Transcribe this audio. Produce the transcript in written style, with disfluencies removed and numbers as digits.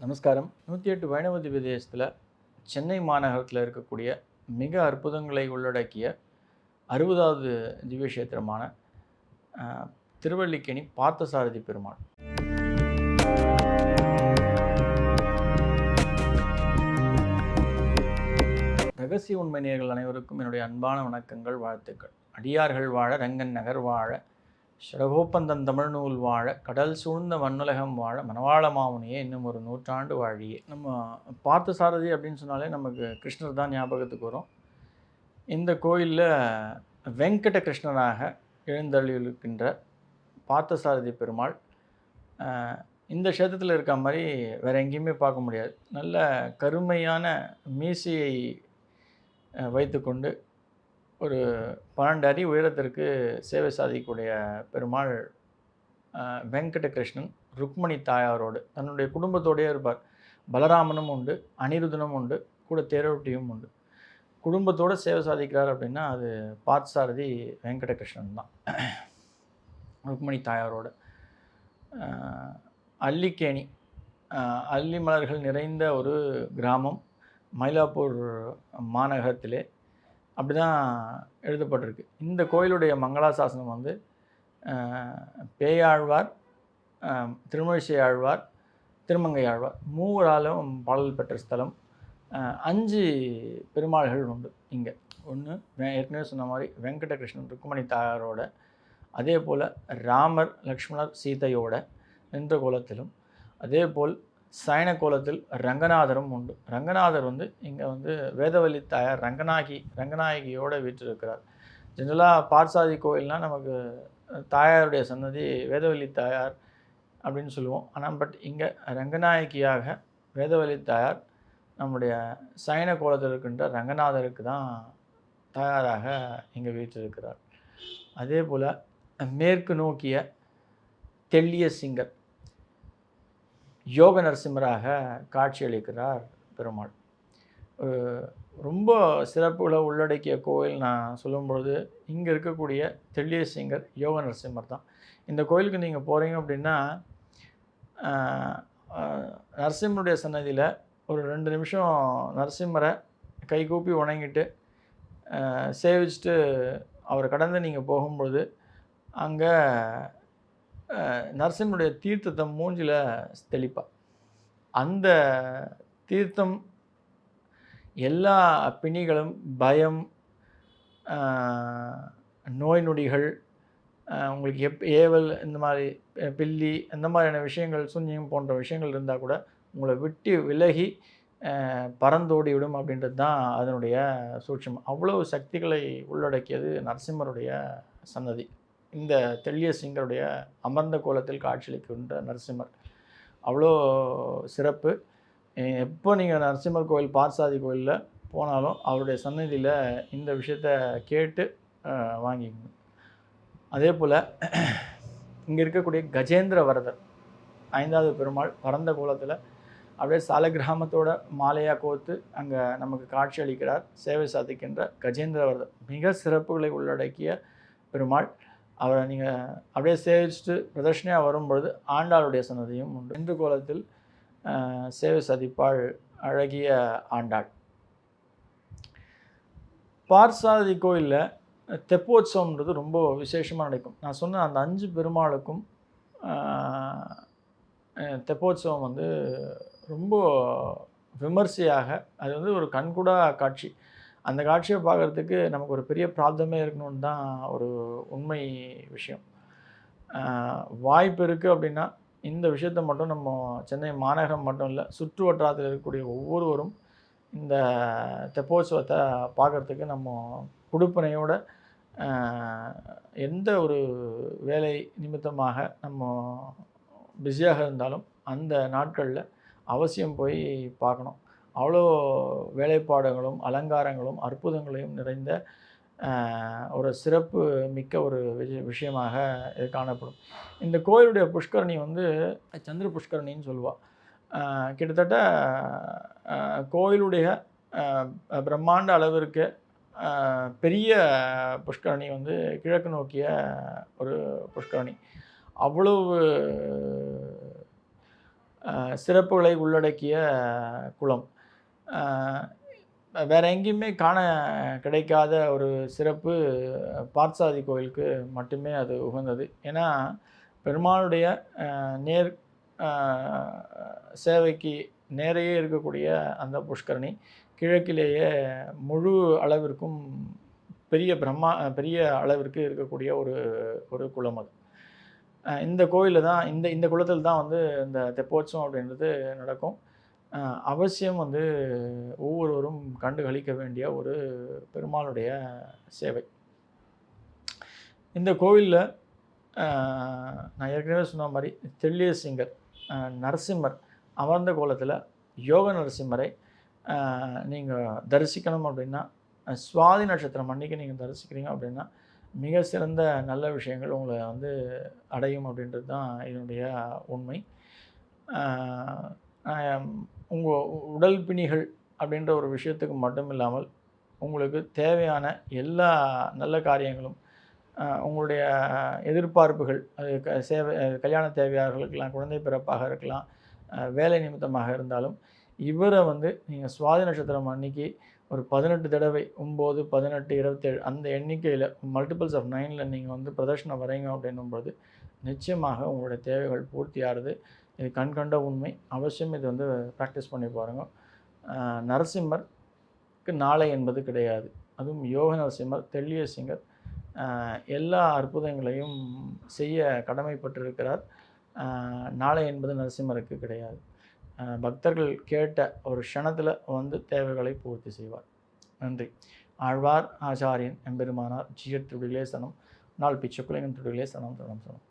நமஸ்காரம். 108 வைணவ திவ்ய தேசத்தில் சென்னை மாநகரத்தில் இருக்கக்கூடிய மிக அற்புதங்களை உள்ளடக்கிய 60வது திவ்ய கஷேத்திரமான திருவல்லிக்கேணி பார்த்தசாரதி பெருமாள். ரகசிய உண்மை நேயர்கள் அனைவருக்கும் என்னுடைய அன்பான வணக்கங்கள், வாழ்த்துக்கள். அடியார்கள் வாழ, ரங்கன் நகர் வாழ, ஷடகோப்பந்தன் தமிழ்நூல் வாழ, கடல் சூழ்ந்த மண்ணுலகம் வாழ, மணவாள மாமுனியே இன்னும் ஒரு நூற்றாண்டு வாழியே. நம்ம பார்த்தசாரதி அப்படின்னு சொன்னாலே நமக்கு கிருஷ்ணர் தான் ஞாபகத்துக்கு வரும். இந்த கோயிலில் வெங்கட கிருஷ்ணனாக எழுந்தருளியிருக்கின்ற பார்த்தசாரதி பெருமாள் இந்த க்ஷேத்திரத்தில் இருக்க மாதிரி வேறு எங்கேயுமே பார்க்க முடியாது. நல்ல கருமையான மீசையை வைத்துக்கொண்டு ஒரு 12 அடி உயரத்திற்கு சேவை சாதிக்கக்கூடிய பெருமாள் வெங்கட கிருஷ்ணன் ருக்மணி தாயாரோடு தன்னுடைய குடும்பத்தோடையே இருப்பார். பலராமனும் உண்டு, அனிருதனும் உண்டு, கூட தேரோட்டியும் உண்டு. குடும்பத்தோடு சேவை சாதிக்கிறார் அப்படின்னா அது பார்த்தசாரதி வெங்கட கிருஷ்ணன் தான். ருக்மணி தாயாரோடு அல்லிக்கேணி, அல்லி மலர்கள் நிறைந்த ஒரு கிராமம் மயிலாப்பூர் மாநகரத்திலே அப்படி தான் எழுதப்பட்டிருக்கு. இந்த கோயிலுடைய மங்களாசாசனம் வந்து பேயாழ்வார், திருமழிசை ஆழ்வார், திருமங்கை ஆழ்வார் மூவராலும் பாடல் பெற்ற ஸ்தலம். 5 பெருமாள்கள் உண்டு இங்கே. ஒன்று ஏற்கனவே சொன்ன மாதிரி வெங்கட கிருஷ்ணன் ருக்மணி தாயாரோட, அதே போல் ராமர் லக்ஷ்மணர் சீதையோட நின்ற கோலத்திலும், அதே போல் சயன கோலத்தில் ரங்கநாதரும் உண்டு. ரங்கநாதர் வந்து இங்கே வந்து வேதவல்லி தாயார் ரங்கநாயகியோடு வீற்றிருக்கிறார். ஜெனரலாக பார்த்தசாரதி கோயில்னால் நமக்கு தாயாருடைய சன்னதி வேதவல்லி தாயார் அப்படின்னு சொல்லுவோம். ஆனால் இங்கே ரங்கநாயகியாக வேதவல்லி தாயார் நம்முடைய சயன கோலத்தில் இருக்கின்ற ரங்கநாதருக்கு தான் தாயாராக இங்கே வீற்றிருக்கிறார். அதே போல் மேற்கு நோக்கிய தெள்ளிய சிங்கர் யோக நரசிம்மராக காட்சியளிக்கிறார் பெருமாள். ரொம்ப சிறப்புகளை உள்ளடக்கிய கோயில் நான் சொல்லும்பொழுது இங்கே இருக்கக்கூடிய தெள்ளிய சிங்கர் யோக நரசிம்மர் தான். இந்த கோயிலுக்கு நீங்கள் போகிறீங்க அப்படின்னா நரசிம்மருடைய சன்னதியில் ஒரு 2 நிமிஷம் நரசிம்மரை கைகூப்பி வணங்கிட்டு சேவிச்சுட்டு அவரை கடந்து நீங்கள் போகும்பொழுது அங்கே நரசிம்மருடைய தீர்த்தத்தை மூஞ்சில் தெளிப்பாள். அந்த தீர்த்தம் எல்லா பிணிகளும், பயம், நோய் நொடிகள், உங்களுக்கு ஏவல், இந்த மாதிரி பில்லி, இந்த மாதிரியான விஷயங்கள், சூன்யம் போன்ற விஷயங்கள் இருந்தால் கூட உங்களை விட்டு விலகி பறந்தோடி விடும் அப்படின்றது தான் அதனுடைய சூட்சம். அவ்வளவு சக்திகளை உள்ளடக்கியது நரசிம்மருடைய சன்னதி. இந்த தெள்ளிய சிங்கருடைய அமர்ந்த கோலத்தில் காட்சியளிக்கின்ற நரசிம்மர் அவ்வளோ சிறப்பு. எப்போ நீங்கள் நரசிம்மர் கோயில் பார்த்தசாரதி கோயிலில் போனாலும் அவருடைய சன்னதியில் இந்த விஷயத்தை கேட்டு வாங்கிக்கணும். அதே போல் இங்கே இருக்கக்கூடிய கஜேந்திர வரதர் 5வது பெருமாள் பரந்த கோலத்தில் அப்படியே சாலை கிராமத்தோட மாலையாக கோர்த்து அங்கே நமக்கு காட்சி அளிக்கிறார். சேவை சாதிக்கின்ற கஜேந்திர வரதர் மிக சிறப்புகளை உள்ளடக்கிய பெருமாள். அவரை நீங்கள் அப்படியே சேவிச்சுட்டு பிரதர்ஷனையாக வரும்பொழுது ஆண்டாளுடைய சன்னதியும் உண்டு. இந்து கோலத்தில் சேவை சாதிப்பாள் அழகிய ஆண்டாள். பார்த்தசாரதி கோயிலில் தெப்போத்சவம்ன்றது ரொம்ப விசேஷமாக நடக்கும். நான் சொன்ன அந்த 5 பெருமாளுக்கும் தெப்போத்சவம் வந்து ரொம்ப விமர்சையாக, அது வந்து ஒரு கண்கூடா காட்சி. அந்த காட்சியை பார்க்குறதுக்கு நமக்கு ஒரு பெரிய பிராப்தமே இருக்கணும்னு தான் ஒரு உண்மை விஷயம். வாய்ப்பு இருக்குது அப்படின்னா இந்த விஷயத்தை மட்டும் நம்ம சென்னை மாநகரம் மட்டும் இல்லை, சுற்று வட்டாரத்தில் இருக்கக்கூடிய ஒவ்வொருவரும் இந்த தெப்போத்சவத்தை பார்க்குறதுக்கு நம்ம கொடுப்பனையோட எந்த ஒரு வேலை நிமித்தமாக நம்ம பிஸியாக இருந்தாலும் அந்த நாட்களில் அவசியம் போய் பார்க்கணும். அவ்வளோ வேலைப்பாடுகளும் அலங்காரங்களும் அற்புதங்களையும் நிறைந்த ஒரு சிறப்பு மிக்க ஒரு விஷயமாக இது காணப்படும். இந்த கோயிலுடைய புஷ்கரணி வந்து சந்திர புஷ்கரணின்னு சொல்லுவாள். கிட்டத்தட்ட கோயிலுடைய பிரம்மாண்ட அளவிற்கு பெரிய புஷ்கரணி வந்து கிழக்கு நோக்கிய ஒரு புஷ்கரணி. அவ்வளவு சிறப்புகளை உள்ளடக்கிய குளம். அ வேற எங்கேயுமே காண கிடைக்காத ஒரு சிறப்பு பார்த்தசாரதி கோயிலுக்கு மட்டுமே அது உகந்தது. ஏன்னா, பெருமாளுடைய நேர் அ சேவைக்கு நேரையே இருக்கக்கூடிய அந்த புஷ்கரணி, கிழக்கிலேயே முழு அளவிற்கும் பெரிய அளவிற்கு இருக்கக்கூடிய ஒரு ஒரு குளம் அது. இந்த கோயில்ல தான் இந்த குளத்தில தான் வந்து இந்த தெப்போற்சவம் அப்படின்றது நடக்கும். அ அவசியம் வந்து ஒவ்வொருவரும் கண்டு களிக்க வேண்டிய ஒரு பெருமாளுடைய சேவை. இந்த கோவில்ல அ நான் ஏற்கனவே சொன்ன மாரி தெள்ளிய சிங்கர், நரசிம்மர் அமர்ந்த கோலத்தில யோக நரசிம்மரை நீங்க தரிசிக்கணும் அப்படின்னா, சுவாதி நட்சத்திரம் அன்னைக்கு நீங்க தரிசிக்கிறீங்க அப்படின்னா, மிக சிறந்த நல்ல விஷயங்கள் உங்கள வந்து அடையும் அப்படின்றது தான் இதனுடைய உண்மை. அ அ உங்க உடல் பிணிகள் அப்படின்ற ஒரு விஷயத்துக்கு மட்டும் இல்லாமல், உங்களுக்கு தேவையான எல்லா நல்ல காரியங்களும், உங்களுடைய எதிர்பார்ப்புகள், அது கல்யாண தேவையாக இருக்கலாம், குழந்தை பிறப்பாக இருக்கலாம், வேலை நிமித்தமாக இருந்தாலும், இவர வந்து நீங்க சுவாதி நட்சத்திரம் அன்னைக்கு ஒரு 18 தடவை 9, 18, 27 அந்த எண்ணிக்கையில மல்டிபிள்ஸ் ஆஃப் 9ல நீங்க வந்து பிரதட்சணம் வர்றீங்க அப்படின்னும்பொழுது, நிச்சயமாக உங்களுடைய தேவைகள் பூர்த்தியாறது. இது கண்கண்ட உண்மை. அவசியம் இது வந்து பிராக்டிஸ் பண்ணி பாருங்க. நரசிம்மருக்கு நாளை என்பது கிடையாது. அதுவும் யோக நரசிம்மர், தெள்ளிய சிங்கர் எல்லா அற்புதங்களையும் செய்ய கடமைப்பட்டிருக்கிறார். நாளை என்பது நரசிம்மருக்கு கிடையாது. பக்தர்கள் கேட்ட ஒரு க்ஷணத்தில வந்து தேவைகளை பூர்த்தி செய்வார். நன்றி. ஆழ்வார் ஆச்சாரியன் எம்பெருமானார் ஜீயர் திருவடிகளே சரணம். நாள் பிச்சை குலையின் திருவடிகளே சரணம் சரணம் சரணம்.